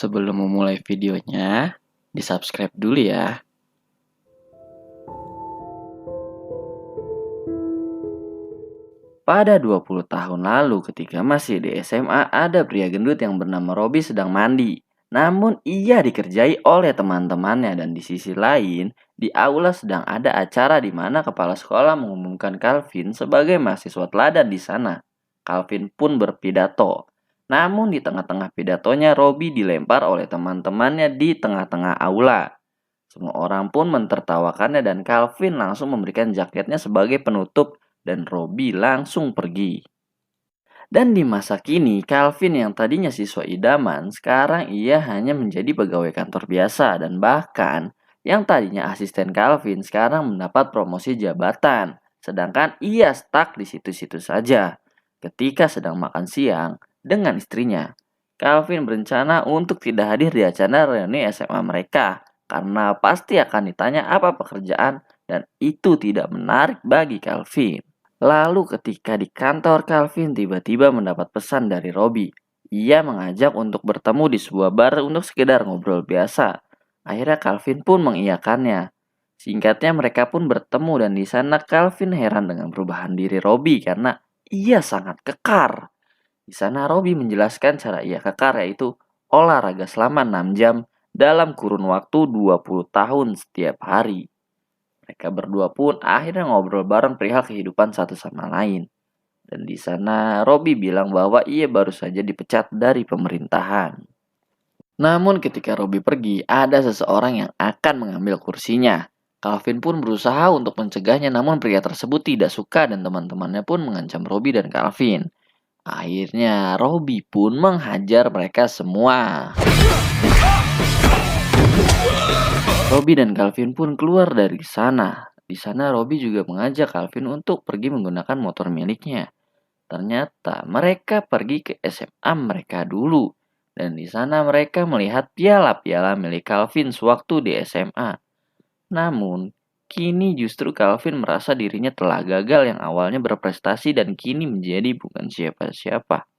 Sebelum memulai videonya, di-subscribe dulu ya. Pada 20 tahun lalu ketika masih di SMA, ada pria gendut yang bernama Robi sedang mandi. Namun ia dikerjai oleh teman-temannya dan di sisi lain, di aula sedang ada acara di mana kepala sekolah mengumumkan Calvin sebagai mahasiswa teladan di sana. Calvin pun berpidato. Namun di tengah-tengah pidatonya Robi dilempar oleh teman-temannya di tengah-tengah aula. Semua orang pun mentertawakannya dan Calvin langsung memberikan jaketnya sebagai penutup dan Robi langsung pergi. Dan di masa kini, Calvin yang tadinya siswa idaman, sekarang ia hanya menjadi pegawai kantor biasa dan bahkan yang tadinya asisten Calvin sekarang mendapat promosi jabatan. Sedangkan ia stuck di situ-situ saja. Ketika sedang makan siang dengan istrinya, Calvin berencana untuk tidak hadir di acara reuni SMA mereka karena pasti akan ditanya apa pekerjaan dan itu tidak menarik bagi Calvin. Lalu ketika di kantor, Calvin tiba-tiba mendapat pesan dari Robi. Ia mengajak untuk bertemu di sebuah bar untuk sekedar ngobrol biasa. Akhirnya Calvin pun mengiyakannya. Singkatnya mereka pun bertemu dan di sana Calvin heran dengan perubahan diri Robi karena ia sangat kekar. Di sana Robi menjelaskan cara ia kekar yaitu olahraga selama 6 jam dalam kurun waktu 20 tahun setiap hari. Mereka berdua pun akhirnya ngobrol bareng perihal kehidupan satu sama lain. Dan di sana Robi bilang bahwa ia baru saja dipecat dari pemerintahan. Namun ketika Robi pergi, ada seseorang yang akan mengambil kursinya. Calvin pun berusaha untuk mencegahnya namun pria tersebut tidak suka dan teman-temannya pun mengancam Robi dan Calvin. Akhirnya Robi pun menghajar mereka semua. Robi dan Calvin pun keluar dari sana. Di sana Robi juga mengajak Calvin untuk pergi menggunakan motor miliknya. Ternyata mereka pergi ke SMA mereka dulu. Dan di sana mereka melihat piala-piala milik Calvin sewaktu di SMA. Namun, kini justru Calvin merasa dirinya telah gagal yang awalnya berprestasi dan kini menjadi bukan siapa-siapa.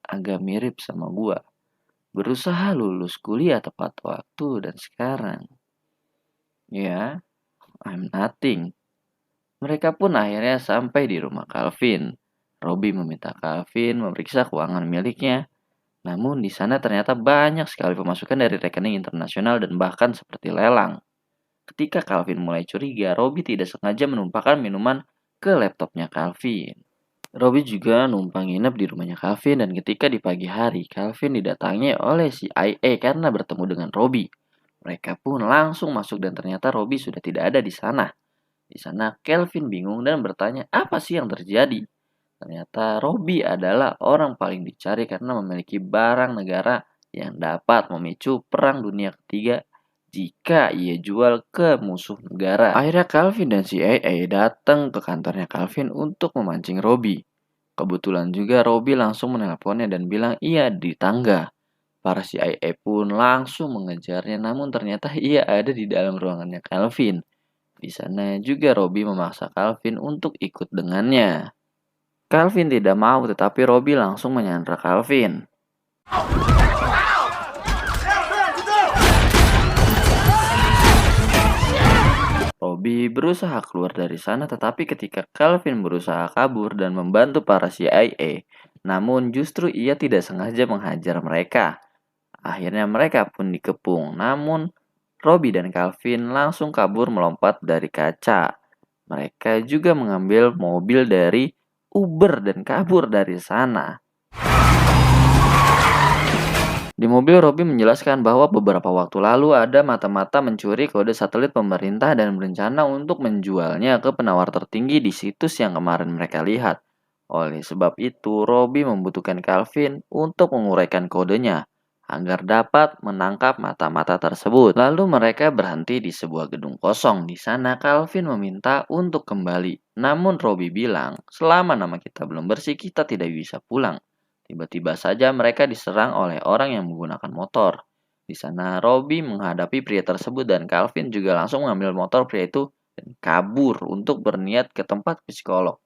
Agak mirip sama gua. Berusaha lulus kuliah tepat waktu dan sekarang. Ya, I'm nothing. Mereka pun akhirnya sampai di rumah Calvin. Robi meminta Calvin memeriksa keuangan miliknya. Namun di sana ternyata banyak sekali pemasukan dari rekening internasional dan bahkan seperti lelang. Ketika Calvin mulai curiga, Robi tidak sengaja menumpahkan minuman ke laptopnya Calvin. Robi juga numpang nginep di rumahnya Calvin dan ketika di pagi hari, Calvin didatangi oleh CIA karena bertemu dengan Robi. Mereka pun langsung masuk dan ternyata Robi sudah tidak ada di sana. Di sana Calvin bingung dan bertanya apa sih yang terjadi. Ternyata Robi adalah orang paling dicari karena memiliki barang negara yang dapat memicu perang dunia ketiga jika ia jual ke musuh negara. Akhirnya Calvin dan CIA datang ke kantornya Calvin untuk memancing Robi. Kebetulan juga Robi langsung menelponnya dan bilang ia di tangga. Para CIA pun langsung mengejarnya namun ternyata ia ada di dalam ruangannya Calvin. Di sana juga Robi memaksa Calvin untuk ikut dengannya. Calvin tidak mau tetapi Robi langsung menyandra Calvin. Robi berusaha keluar dari sana tetapi ketika Calvin berusaha kabur dan membantu para CIA, namun justru ia tidak sengaja menghajar mereka. Akhirnya mereka pun dikepung, namun Robi dan Calvin langsung kabur melompat dari kaca. Mereka juga mengambil mobil dari Uber dan kabur dari sana. Di mobil Robi menjelaskan bahwa beberapa waktu lalu ada mata-mata mencuri kode satelit pemerintah dan berencana untuk menjualnya ke penawar tertinggi di situs yang kemarin mereka lihat. Oleh sebab itu, Robi membutuhkan Calvin untuk menguraikan kodenya agar dapat menangkap mata-mata tersebut. Lalu mereka berhenti di sebuah gedung kosong. Di sana Calvin meminta untuk kembali. Namun Robi bilang, selama nama kita belum bersih, kita tidak bisa pulang. Tiba-tiba saja mereka diserang oleh orang yang menggunakan motor. Di sana Robi menghadapi pria tersebut dan Calvin juga langsung mengambil motor pria itu dan kabur untuk berniat ke tempat psikolog.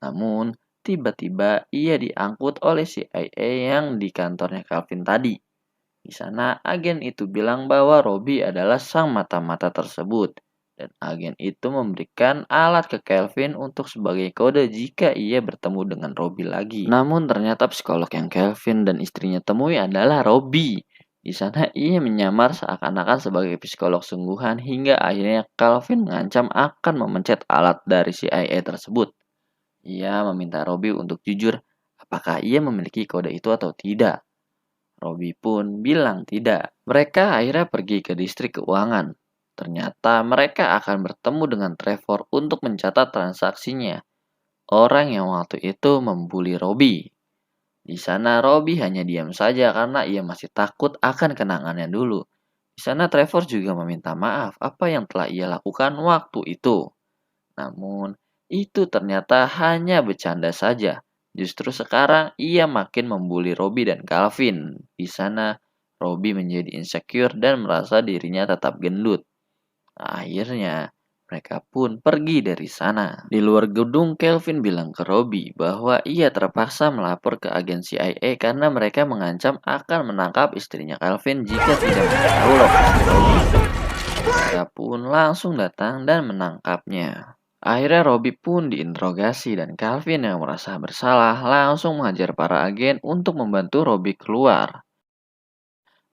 Namun, tiba-tiba ia diangkut oleh CIA yang di kantornya Calvin tadi. Di sana agen itu bilang bahwa Robby adalah sang mata-mata tersebut. Dan agen itu memberikan alat ke Kelvin untuk sebagai kode jika ia bertemu dengan Robby lagi. Namun ternyata psikolog yang Kelvin dan istrinya temui adalah Robby. Di sana ia menyamar seakan-akan sebagai psikolog sungguhan hingga akhirnya Kelvin mengancam akan memencet alat dari CIA tersebut. Ia meminta Robby untuk jujur apakah ia memiliki kode itu atau tidak. Robby pun bilang tidak. Mereka akhirnya pergi ke distrik keuangan. Ternyata mereka akan bertemu dengan Trevor untuk mencatat transaksinya. Orang yang waktu itu membuli Robby. Di sana Robby hanya diam saja karena ia masih takut akan kenangannya dulu. Di sana Trevor juga meminta maaf apa yang telah ia lakukan waktu itu. Namun, itu ternyata hanya bercanda saja. Justru sekarang ia makin membuli Robby dan Calvin. Di sana, Robby menjadi insecure dan merasa dirinya tetap gendut. Akhirnya, mereka pun pergi dari sana. Di luar gedung, Calvin bilang ke Robby bahwa ia terpaksa melapor ke agen CIA karena mereka mengancam akan menangkap istrinya Calvin jika tidak memberitahu lokasi Robby. Mereka pun langsung datang dan menangkapnya. Akhirnya Robby pun diinterogasi dan Calvin yang merasa bersalah langsung mengajar para agen untuk membantu Robby keluar.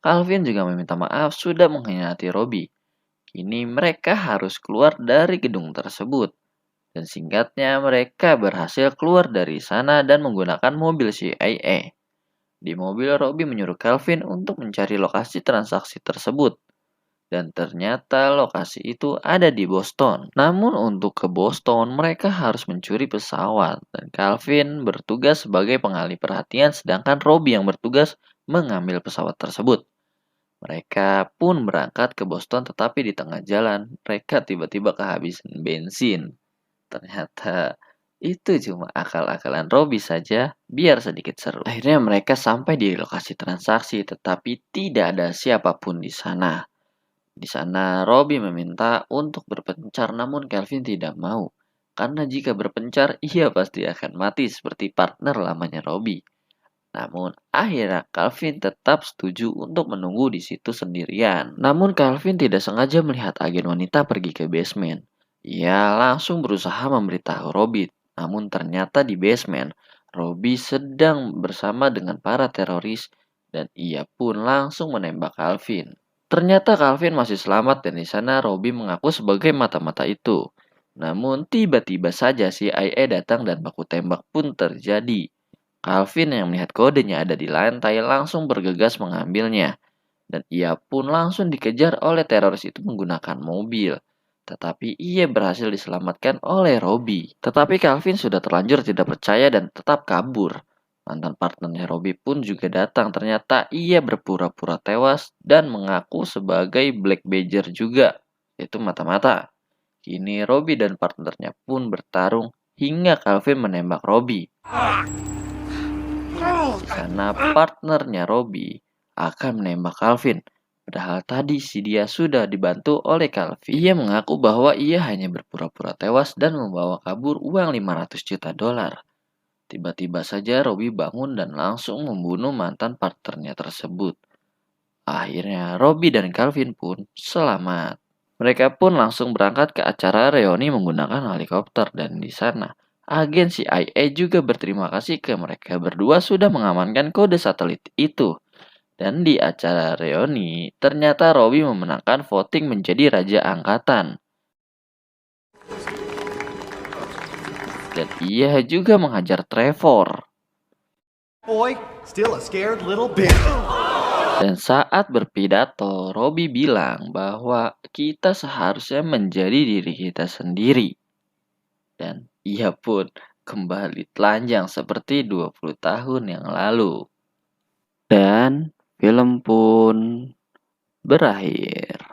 Calvin juga meminta maaf sudah mengkhianati Robby. Kini mereka harus keluar dari gedung tersebut. Dan singkatnya mereka berhasil keluar dari sana dan menggunakan mobil CIA. Di mobil Robby menyuruh Calvin untuk mencari lokasi transaksi tersebut. Dan ternyata lokasi itu ada di Boston. Namun untuk ke Boston mereka harus mencuri pesawat. Dan Calvin bertugas sebagai pengalih perhatian sedangkan Robby yang bertugas mengambil pesawat tersebut. Mereka pun berangkat ke Boston tetapi di tengah jalan mereka tiba-tiba kehabisan bensin. Ternyata itu cuma akal-akalan Robby saja biar sedikit seru. Akhirnya mereka sampai di lokasi transaksi tetapi tidak ada siapapun di sana. Di sana, Robby meminta untuk berpencar namun Calvin tidak mau. Karena jika berpencar, ia pasti akan mati seperti partner lamanya Robby. Namun, akhirnya Calvin tetap setuju untuk menunggu di situ sendirian. Namun, Calvin tidak sengaja melihat agen wanita pergi ke basement. Ia langsung berusaha memberitahu Robby. Namun ternyata di basement, Robby sedang bersama dengan para teroris dan ia pun langsung menembak Calvin. Ternyata Calvin masih selamat dan di sana Robby mengaku sebagai mata-mata itu. Namun tiba-tiba saja CIA datang dan baku tembak pun terjadi. Calvin yang melihat kodenya ada di lantai langsung bergegas mengambilnya. Dan ia pun langsung dikejar oleh teroris itu menggunakan mobil. Tetapi ia berhasil diselamatkan oleh Robby. Tetapi Calvin sudah terlanjur tidak percaya dan tetap kabur. Mantan partnernya Robby pun juga datang. Ternyata ia berpura-pura tewas dan mengaku sebagai Black Badger juga, yaitu mata-mata. Kini Robby dan partnernya pun bertarung hingga Calvin menembak Robby. Di sana partnernya Robby akan menembak Calvin. Padahal tadi si dia sudah dibantu oleh Calvin. Ia mengaku bahwa ia hanya berpura-pura tewas dan membawa kabur uang 500 juta dolar. Tiba-tiba saja Robby bangun dan langsung membunuh mantan partnernya tersebut. Akhirnya Robby dan Calvin pun selamat. Mereka pun langsung berangkat ke acara reuni menggunakan helikopter dan di sana agen CIA juga berterima kasih ke mereka berdua sudah mengamankan kode satelit itu. Dan di acara reuni ternyata Robby memenangkan voting menjadi raja angkatan. Dan ia juga menghajar Trevor. Boy, still a scared little bitch. Dan saat berpidato, Robby bilang bahwa kita seharusnya menjadi diri kita sendiri. Dan ia pun kembali telanjang seperti 20 tahun yang lalu. Dan film pun berakhir.